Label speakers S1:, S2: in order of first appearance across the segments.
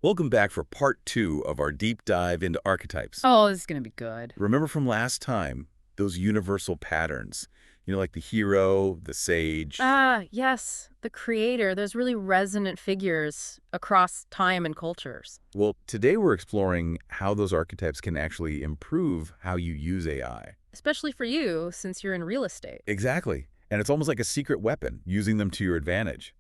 S1: Welcome back for part 2 of our deep dive into archetypes.
S2: Oh, this is going to be good.
S1: Remember from last time, those universal patterns, like the hero, the sage.
S2: Ah, yes, the creator. There's really resonant figures across time and cultures.
S1: Well, today we're exploring how those archetypes can actually improve how you use AI.
S2: Especially for you, since you're in real estate.
S1: Exactly. And it's almost like a secret weapon, using them to your advantage.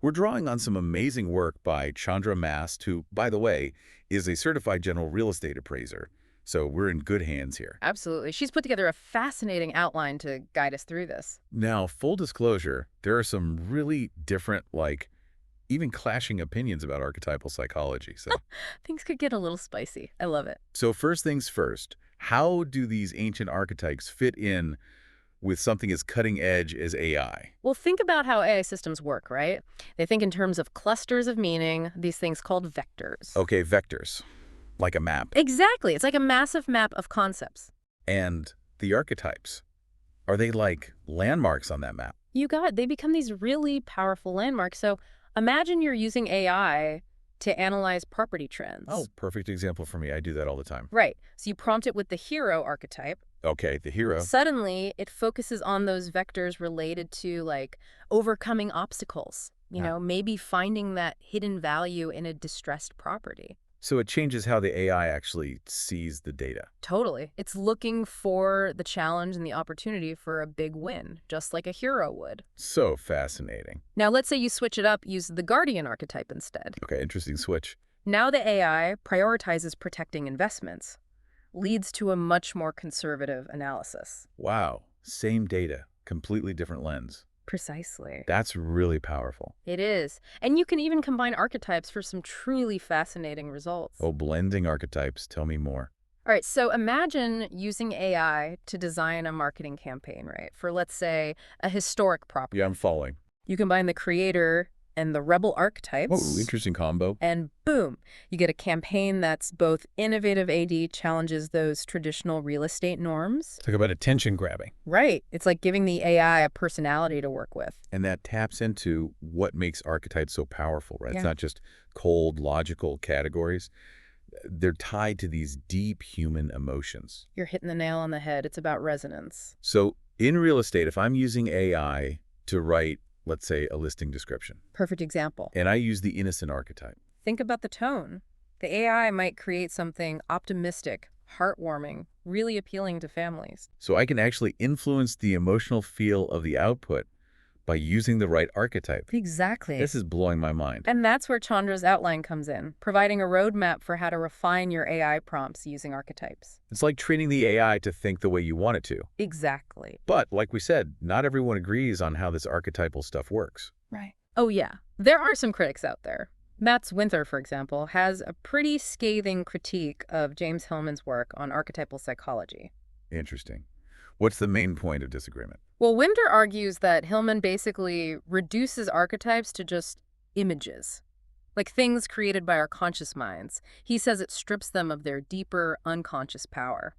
S1: We're drawing on some amazing work by Chandra Mast, who, by the way, is a certified general real estate appraiser. So we're in good hands here.
S2: Absolutely. She's put together a fascinating outline to guide us through this.
S1: Now, full disclosure, there are some really different, even clashing opinions about archetypal psychology.
S2: Things could get a little spicy. I love it.
S1: So first things first, how do these ancient archetypes fit in with something as cutting edge as AI?
S2: Well, think about how AI systems work, right? They think in terms of clusters of meaning, these things called vectors.
S1: Okay, vectors, like a map.
S2: Exactly. It's like a massive map of concepts.
S1: And the archetypes, are they like landmarks on that map?
S2: You got it. They become these really powerful landmarks. So imagine you're using AI to analyze property trends.
S1: Oh, perfect example for me. I do that all the time.
S2: Right. So you prompt it with the hero archetype.
S1: Okay, the hero.
S2: Suddenly, it focuses on those vectors related to, like, overcoming obstacles. Maybe finding that hidden value in a distressed property.
S1: So it changes how the AI actually sees the data.
S2: Totally. It's looking for the challenge and the opportunity for a big win, just like a hero would.
S1: So fascinating.
S2: Now, let's say you switch it up, use the guardian archetype instead.
S1: Okay, interesting switch.
S2: Now the AI prioritizes protecting investments, leads to a much more conservative analysis.
S1: Wow, same data, completely different lens.
S2: Precisely.
S1: That's really powerful.
S2: It is. And you can even combine archetypes for some truly fascinating results.
S1: Oh, blending archetypes. Tell me more.
S2: All right, so imagine using AI to design a marketing campaign, right? For, let's say, a historic property.
S1: Yeah, I'm following.
S2: You combine the creator and the rebel archetypes.
S1: Oh, interesting combo.
S2: And boom, you get a campaign that's both innovative AD, challenges those traditional real estate norms.
S1: Talk about attention grabbing.
S2: Right. It's like giving the AI a personality to work with.
S1: And that taps into what makes archetypes so powerful, right?
S2: Yeah.
S1: It's not just cold, logical categories. They're tied to these deep human emotions.
S2: You're hitting the nail on the head. It's about resonance.
S1: So in real estate, if I'm using AI to write, let's say, a listing description,
S2: Perfect example.
S1: and I use the innocent archetype,
S2: Think about the tone. The AI might create something optimistic, heartwarming, really appealing to families.
S1: so I can actually influence the emotional feel of the output by using the right archetype.
S2: Exactly.
S1: This is blowing my mind.
S2: And that's where Chandra's outline comes in, providing a roadmap for how to refine your AI prompts using archetypes.
S1: It's like training the AI to think the way you want it to.
S2: Exactly.
S1: But, like we said, not everyone agrees on how this archetypal stuff works.
S2: Right. Oh, yeah. There are some critics out there. Mats Winther, for example, has a pretty scathing critique of James Hillman's work on archetypal psychology.
S1: Interesting. What's the main point of disagreement?
S2: Well, Winther argues that Hillman basically reduces archetypes to just images, like things created by our conscious minds. He says it strips them of their deeper, unconscious power.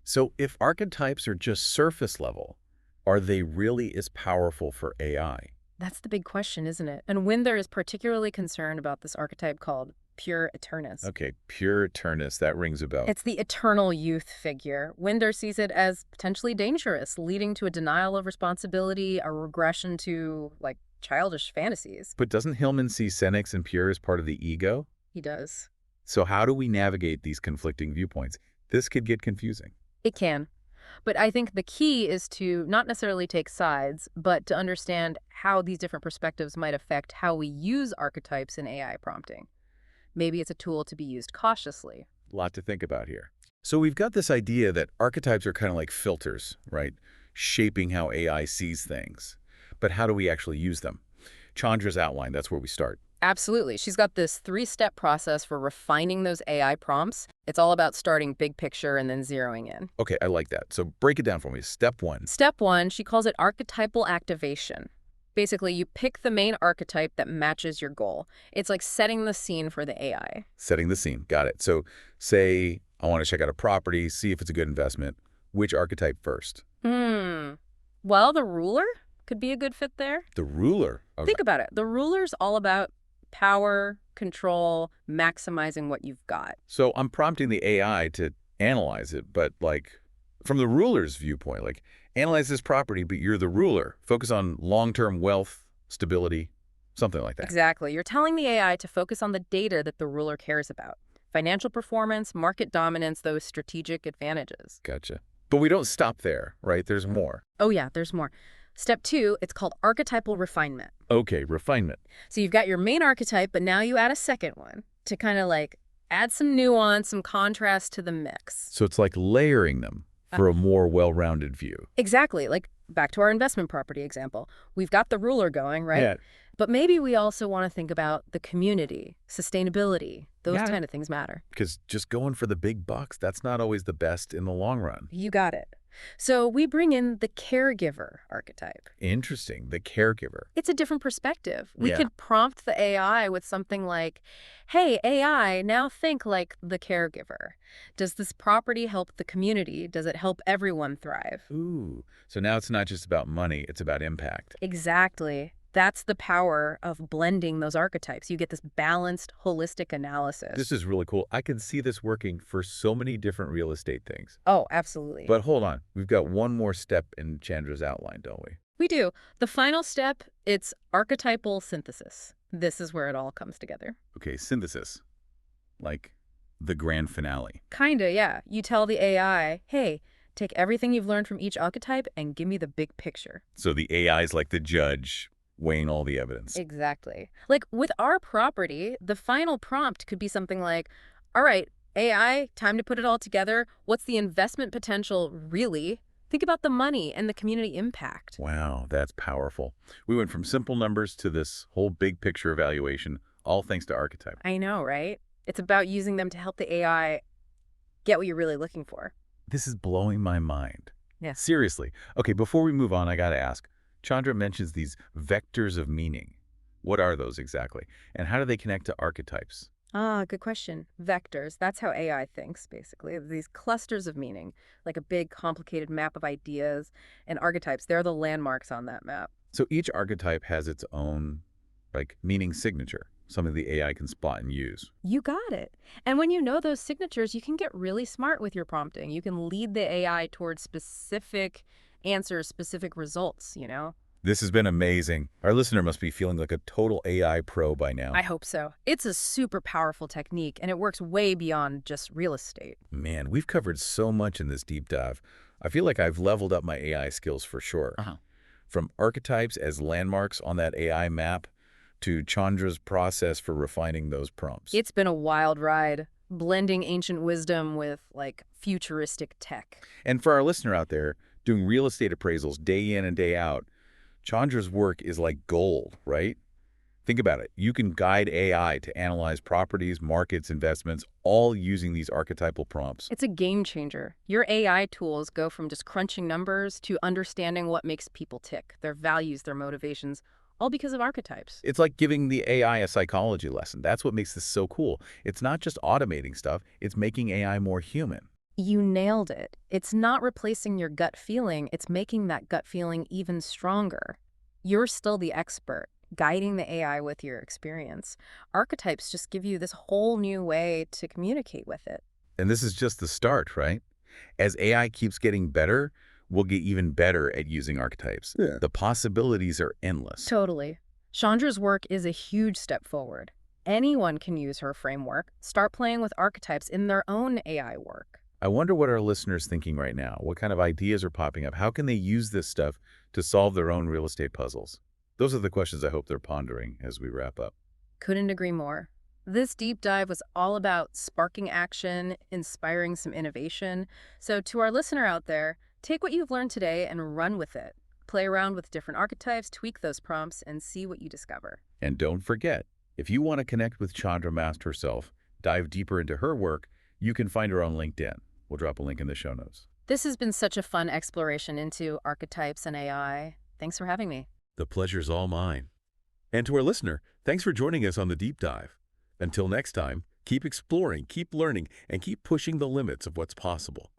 S1: So if archetypes are just surface level, are they really as powerful for AI?
S2: That's the big question, isn't it? And Winther is particularly concerned about this archetype called pure eternus.
S1: Okay, pure eternus, that rings a bell.
S2: It's the eternal youth figure. Winther sees it as potentially dangerous, leading to a denial of responsibility, a regression to, like, childish fantasies.
S1: But doesn't Hillman see Senex and pure as part of the ego?
S2: He does.
S1: So how do we navigate these conflicting viewpoints? This could get confusing.
S2: It can. But I think the key is to not necessarily take sides, but to understand how these different perspectives might affect how we use archetypes in AI prompting. Maybe it's a tool to be used cautiously.
S1: A lot to think about here. So we've got this idea that archetypes are kind of like filters, right? Shaping how AI sees things. But how do we actually use them? Chandra's outline, that's where we start.
S2: Absolutely. She's got this 3-step process for refining those AI prompts. It's all about starting big picture and then zeroing in.
S1: Okay, I like that. So break it down for me. Step 1.
S2: Step 1, she calls it archetypal activation. Basically, you pick the main archetype that matches your goal. It's like setting the scene for the AI.
S1: Setting the scene. Got it. So say I want to check out a property, see if it's a good investment. Which archetype first?
S2: Well, the ruler could be a good fit there.
S1: The ruler. Okay.
S2: Think about it. The ruler's all about Power, control, maximizing what you've got.
S1: So I'm prompting the AI to analyze it, but like from the ruler's viewpoint, like analyze this property, but you're the ruler. Focus on long-term wealth, stability, something like that.
S2: Exactly. You're telling the AI to focus on the data that the ruler cares about. Financial performance, market dominance, those strategic advantages.
S1: Gotcha. But we don't stop there, right? There's more.
S2: Oh yeah, there's more. Step 2, it's called archetypal refinement.
S1: Okay, refinement.
S2: So you've got your main archetype, but now you add a second one to kind of like add some nuance, some contrast to the mix.
S1: So it's like layering them for a more well-rounded view.
S2: Exactly. Like back to our investment property example. We've got the ruler going, right?
S1: Yeah.
S2: But maybe we also want to think about the community, sustainability. Those kind of things matter.
S1: Because just going for the big bucks, that's not always the best in the long run.
S2: You got it. So we bring in the caregiver archetype.
S1: Interesting, the caregiver.
S2: It's a different perspective. We
S1: Yeah.
S2: could prompt the AI with something like, hey, AI, now think like the caregiver. Does this property help the community? Does it help everyone thrive?
S1: Ooh, so now it's not just about money, it's about impact.
S2: Exactly. That's the power of blending those archetypes. You get this balanced, holistic analysis.
S1: This is really cool. I can see this working for so many different real estate things.
S2: Oh, absolutely.
S1: But hold on, we've got one more step in Chandra's outline, don't we?
S2: We do. The final step, it's archetypal synthesis. This is where it all comes together.
S1: Okay, synthesis. Like the grand finale.
S2: Kinda, yeah. You tell the AI, hey, take everything you've learned from each archetype and give me the big picture.
S1: So the AI is like the judge, weighing all the evidence.
S2: Exactly. Like with our property, the final prompt could be something like, all right, AI, time to put it all together. What's the investment potential really? Think about the money and the community impact.
S1: Wow, that's powerful. We went from simple numbers to this whole big picture evaluation, all thanks to Archetype.
S2: I know, right? It's about using them to help the AI get what you're really looking for.
S1: This is blowing my mind.
S2: Yeah.
S1: Seriously. Okay, before we move on, I got to ask. Chandra mentions these vectors of meaning. What are those exactly? And how do they connect to archetypes?
S2: Ah, good question. Vectors. That's how AI thinks, basically. These clusters of meaning, like a big, complicated map of ideas. And archetypes, they're the landmarks on that map.
S1: So each archetype has its own, like, meaning signature, something the AI can spot and use.
S2: You got it. And when you know those signatures, you can get really smart with your prompting. You can lead the AI towards specific answers, specific results, you know?
S1: This has been amazing. Our listener must be feeling like a total AI pro by now.
S2: I hope so. It's a super powerful technique, and it works way beyond just real estate.
S1: Man, we've covered so much in this deep dive. I feel like I've leveled up my AI skills for sure. From archetypes as landmarks on that AI map to Chandra's process for refining those prompts.
S2: It's been a wild ride, blending ancient wisdom with, like, futuristic tech.
S1: And for our listener out there, doing real estate appraisals day in and day out, Chandra's work is like gold, right? Think about it. You can guide AI to analyze properties, markets, investments, all using these archetypal prompts.
S2: It's a game changer. Your AI tools go from just crunching numbers to understanding what makes people tick, their values, their motivations, all because of archetypes.
S1: It's like giving the AI a psychology lesson. That's what makes this so cool. It's not just automating stuff, it's making AI more human.
S2: You nailed it. It's not replacing your gut feeling, it's making that gut feeling even stronger. You're still the expert, guiding the AI with your experience. Archetypes just give you this whole new way to communicate with it.
S1: And this is just the start, right? As AI keeps getting better, we'll get even better at using archetypes. Yeah. The possibilities are endless.
S2: Totally. Chandra's work is a huge step forward. Anyone can use her framework, start playing with archetypes in their own AI work.
S1: I wonder what our listeners thinking right now. What kind of ideas are popping up? How can they use this stuff to solve their own real estate puzzles? Those are the questions I hope they're pondering as we wrap up.
S2: Couldn't agree more. This deep dive was all about sparking action, inspiring some innovation. So to our listener out there, take what you've learned today and run with it. Play around with different archetypes, tweak those prompts, and see what you discover.
S1: And don't forget, if you want to connect with Chandra Mast herself, dive deeper into her work, you can find her on LinkedIn. We'll drop a link in the show notes.
S2: This has been such a fun exploration into archetypes and AI. Thanks for having me.
S3: The pleasure's all mine. And to our listener, thanks for joining us on the deep dive. Until next time, keep exploring, keep learning, and keep pushing the limits of what's possible.